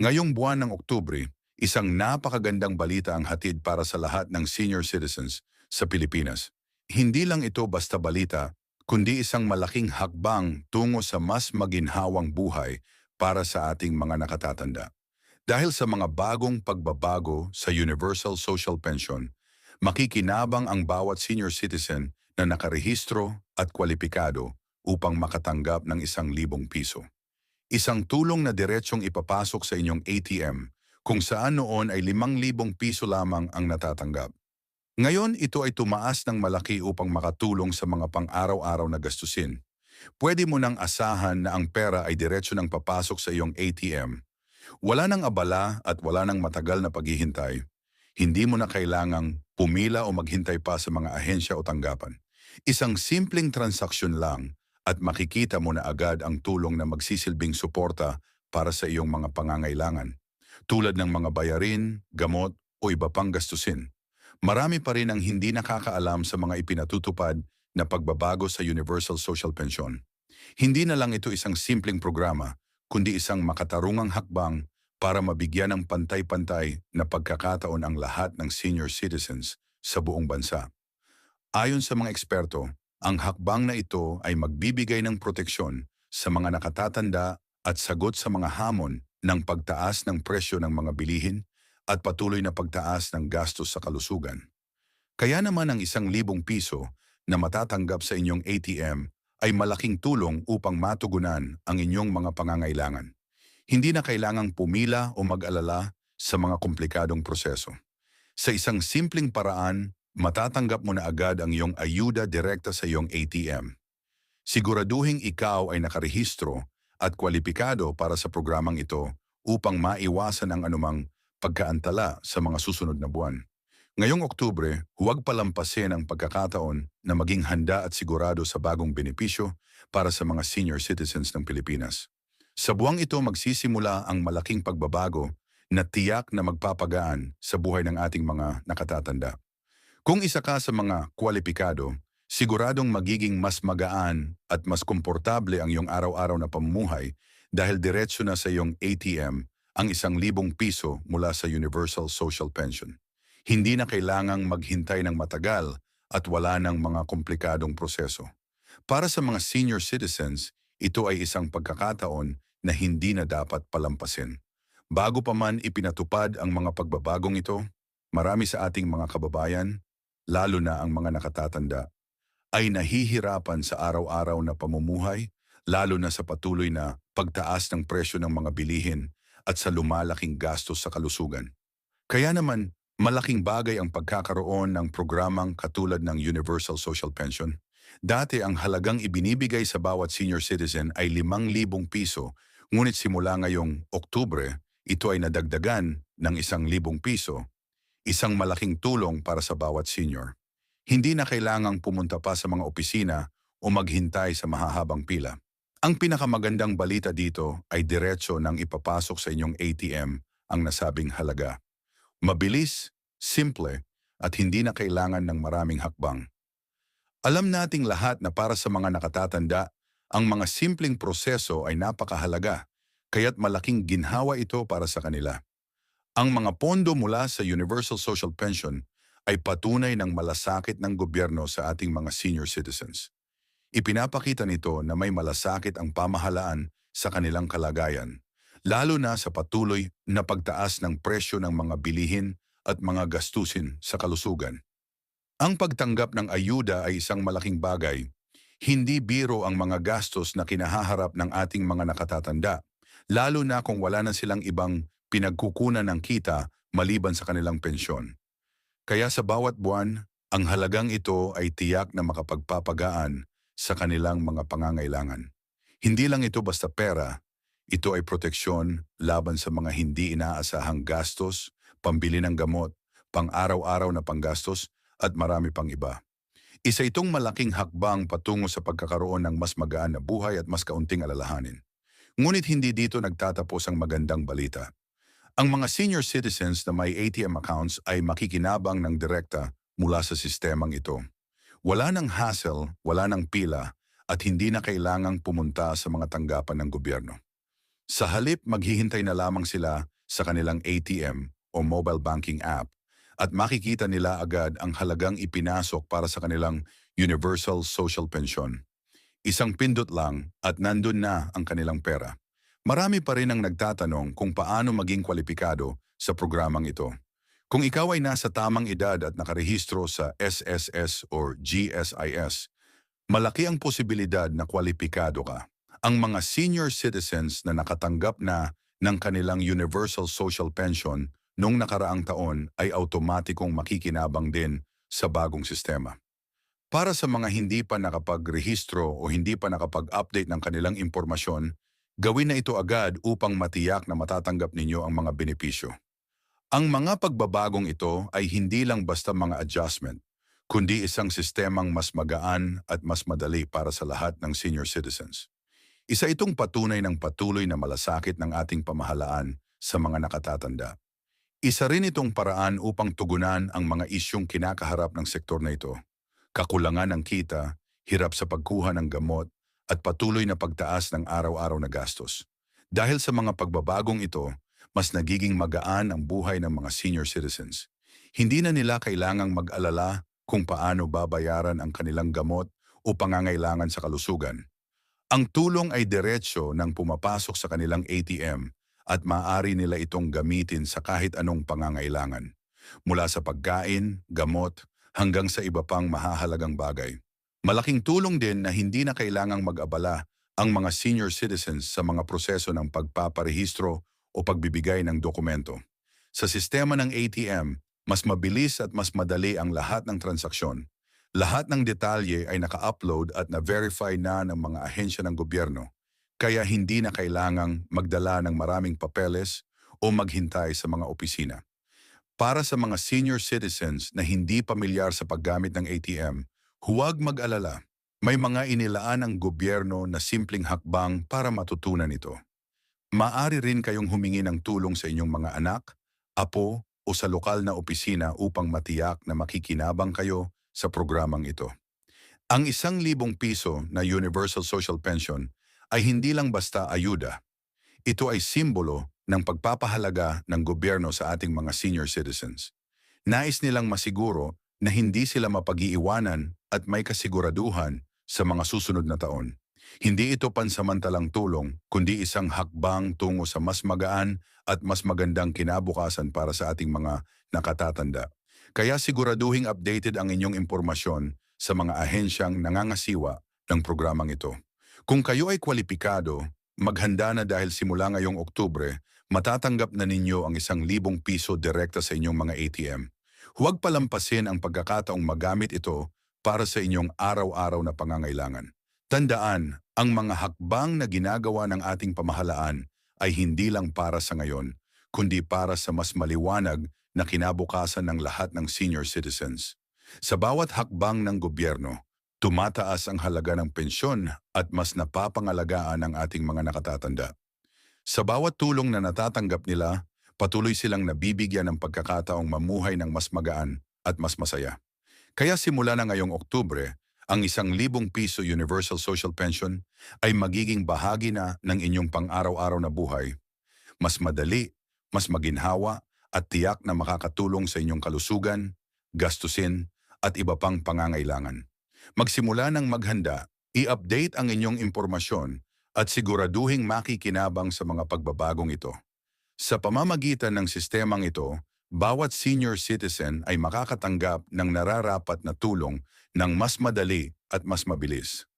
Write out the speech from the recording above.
Ngayong buwan ng Oktubre, isang napakagandang balita ang hatid para sa lahat ng senior citizens sa Pilipinas. Hindi lang ito basta balita, kundi isang malaking hakbang tungo sa mas maginhawang buhay para sa ating mga nakatatanda. Dahil sa mga bagong pagbabago sa Universal Social Pension, makikinabang ang bawat senior citizen na nakarehistro at kwalipikado upang makatanggap ng 1,000 piso. Isang tulong na diretsong ipapasok sa inyong ATM kung saan noon ay 5,000 piso lamang ang natatanggap. Ngayon ito ay tumaas ng malaki upang makatulong sa mga pang-araw-araw na gastusin. Pwede mo nang asahan na ang pera ay diretsyo nang papasok sa iyong ATM. Wala nang abala at wala nang matagal na paghihintay. Hindi mo na kailangang pumila o maghintay pa sa mga ahensya o tanggapan. Isang simpleng transaksyon lang at makikita mo na agad ang tulong na magsisilbing suporta para sa iyong mga pangangailangan. Tulad ng mga bayarin, gamot o iba pang gastusin. Marami pa rin ang hindi nakakaalam sa mga ipinatutupad na pagbabago sa Universal Social Pension. Hindi na lang ito isang simpleng programa, kundi isang makatarungang hakbang para mabigyan ng pantay-pantay na pagkakataon ang lahat ng senior citizens sa buong bansa. Ayon sa mga eksperto, ang hakbang na ito ay magbibigay ng proteksyon sa mga nakatatanda at sagot sa mga hamon ng pagtaas ng presyo ng mga bilihin at patuloy na pagtaas ng gastos sa kalusugan. Kaya naman ang 1,000 piso na matatanggap sa inyong ATM ay malaking tulong upang matugunan ang inyong mga pangangailangan. Hindi na kailangang pumila o mag-alala sa mga komplikadong proseso. Sa isang simpleng paraan, matatanggap mo na agad ang iyong ayuda direkta sa iyong ATM. Siguraduhing ikaw ay nakarehistro at kwalipikado para sa programang ito upang maiwasan ang anumang pagkaantala sa mga susunod na buwan. Ngayong Oktubre, huwag palampasin ang pagkakataon na maging handa at sigurado sa bagong benepisyo para sa mga senior citizens ng Pilipinas. Sa buwang ito magsisimula ang malaking pagbabago na tiyak na magpapagaan sa buhay ng ating mga nakatatanda. Kung isa ka sa mga kwalipikado, siguradong magiging mas magaan at mas komportable ang iyong araw-araw na pamumuhay dahil diretsyo na sa iyong ATM ang 1,000 piso mula sa Universal Social Pension. Hindi na kailangang maghintay ng matagal at wala ng mga komplikadong proseso. Para sa mga senior citizens, ito ay isang pagkakataon na hindi na dapat palampasin. Bago pa man ipinatupad ang mga pagbabagong ito, marami sa ating mga kababayan, lalo na ang mga nakatatanda, ay nahihirapan sa araw-araw na pamumuhay, lalo na sa patuloy na pagtaas ng presyo ng mga bilihin at sa lumalaking gastos sa kalusugan. Kaya naman, malaking bagay ang pagkakaroon ng programang katulad ng Universal Social Pension. Dati ang halagang ibinibigay sa bawat senior citizen ay 5,000 piso, ngunit simula ngayong Oktubre, ito ay nadagdagan ng 1,000 piso, isang malaking tulong para sa bawat senior. Hindi na kailangang pumunta pa sa mga opisina o maghintay sa mahahabang pila. Ang pinakamagandang balita dito ay diretso nang ipapasok sa inyong ATM ang nasabing halaga. Mabilis, simple, at hindi na kailangan ng maraming hakbang. Alam nating lahat na para sa mga nakatatanda, ang mga simpleng proseso ay napakahalaga, kaya't malaking ginhawa ito para sa kanila. Ang mga pondo mula sa Universal Social Pension ay patunay ng malasakit ng gobyerno sa ating mga senior citizens. Ipinapakita nito na may malasakit ang pamahalaan sa kanilang kalagayan, lalo na sa patuloy na pagtaas ng presyo ng mga bilihin at mga gastusin sa kalusugan. Ang pagtanggap ng ayuda ay isang malaking bagay. Hindi biro ang mga gastos na kinahaharap ng ating mga nakatatanda, lalo na kung wala na silang ibang pinagkukunan ng kita maliban sa kanilang pensyon. Kaya sa bawat buwan, ang halagang ito ay tiyak na makapagpapagaan sa kanilang mga pangangailangan. Hindi lang ito basta pera, ito ay proteksyon laban sa mga hindi inaasahang gastos, pambili ng gamot, pang-araw-araw na panggastos, at marami pang iba. Isa itong malaking hakbang patungo sa pagkakaroon ng mas magaan na buhay at mas kaunting alalahanin. Ngunit hindi dito nagtatapos ang magandang balita. Ang mga senior citizens na may ATM accounts ay makikinabang ng direkta mula sa sistemang ito. Wala ng hassle, wala ng pila, at hindi na kailangang pumunta sa mga tanggapan ng gobyerno. Sa halip, maghihintay na lamang sila sa kanilang ATM o mobile banking app at makikita nila agad ang halagang ipinasok para sa kanilang Universal Social Pension. Isang pindot lang at nandun na ang kanilang pera. Marami pa rin ang nagtatanong kung paano maging kwalipikado sa programang ito. Kung ikaw ay nasa tamang edad at nakarehistro sa SSS or GSIS, malaki ang posibilidad na kwalipikado ka. Ang mga senior citizens na nakatanggap na ng kanilang Universal Social Pension noong nakaraang taon ay automatikong makikinabang din sa bagong sistema. Para sa mga hindi pa nakapagrehistro o hindi pa nakapag-update ng kanilang impormasyon, gawin na ito agad upang matiyak na matatanggap ninyo ang mga benepisyo. Ang mga pagbabagong ito ay hindi lang basta mga adjustment, kundi isang sistemang mas magaan at mas madali para sa lahat ng senior citizens. Isa itong patunay ng patuloy na malasakit ng ating pamahalaan sa mga nakatatanda. Isa rin itong paraan upang tugunan ang mga isyong kinakaharap ng sektor na ito. Kakulangan ng kita, hirap sa pagkuha ng gamot, at patuloy na pagtaas ng araw-araw na gastos. Dahil sa mga pagbabagong ito, mas nagiging magaan ang buhay ng mga senior citizens. Hindi na nila kailangang mag-alala kung paano babayaran ang kanilang gamot o pangangailangan sa kalusugan. Ang tulong ay diretsyo nang pumapasok sa kanilang ATM at maaari nila itong gamitin sa kahit anong pangangailangan. Mula sa pagkain, gamot, hanggang sa iba pang mahahalagang bagay. Malaking tulong din na hindi na kailangang mag-abala ang mga senior citizens sa mga proseso ng pagpaparehistro o pagbibigay ng dokumento. Sa sistema ng ATM, mas mabilis at mas madali ang lahat ng transaksyon. Lahat ng detalye ay naka-upload at na-verify na ng mga ahensya ng gobyerno, kaya hindi na kailangang magdala ng maraming papeles o maghintay sa mga opisina. Para sa mga senior citizens na hindi pamilyar sa paggamit ng ATM, huwag mag-alala. May mga inilaan ang gobyerno na simpleng hakbang para matutunan ito. Maaari rin kayong humingi ng tulong sa inyong mga anak, apo o sa lokal na opisina upang matiyak na makikinabang kayo sa programang ito. Ang ₱1,000 na Universal Social Pension ay hindi lang basta ayuda. Ito ay simbolo ng pagpapahalaga ng gobyerno sa ating mga senior citizens. Nais nilang masiguro na hindi sila mapag-iiwanan at may kasiguraduhan sa mga susunod na taon. Hindi ito pansamantalang tulong, kundi isang hakbang tungo sa mas magaan at mas magandang kinabukasan para sa ating mga nakatatanda. Kaya siguraduhing updated ang inyong impormasyon sa mga ahensyang nangangasiwa ng programang ito. Kung kayo ay kwalipikado, maghanda na dahil simula ngayong Oktubre, matatanggap na ninyo ang ₱1,000 direkta sa inyong mga ATM. Huwag palampasin ang pagkakataong magamit ito para sa inyong araw-araw na pangangailangan. Tandaan, ang mga hakbang na ginagawa ng ating pamahalaan ay hindi lang para sa ngayon, kundi para sa mas maliwanag na kinabukasan ng lahat ng senior citizens. Sa bawat hakbang ng gobyerno, tumataas ang halaga ng pensyon at mas napapangalagaan ang ating mga nakatatanda. Sa bawat tulong na natatanggap nila, patuloy silang nabibigyan ng pagkakataong mamuhay ng mas magaan at mas masaya. Kaya simula na ngayong Oktubre, ang ₱1,000 Universal Social Pension ay magiging bahagi na ng inyong pang-araw-araw na buhay. Mas madali, mas maginhawa at tiyak na makakatulong sa inyong kalusugan, gastusin at iba pang pangangailangan. Magsimula ng maghanda, i-update ang inyong impormasyon at siguraduhing makikinabang sa mga pagbabagong ito. Sa pamamagitan ng sistemang ito, bawat senior citizen ay makakatanggap ng nararapat na tulong ng mas madali at mas mabilis.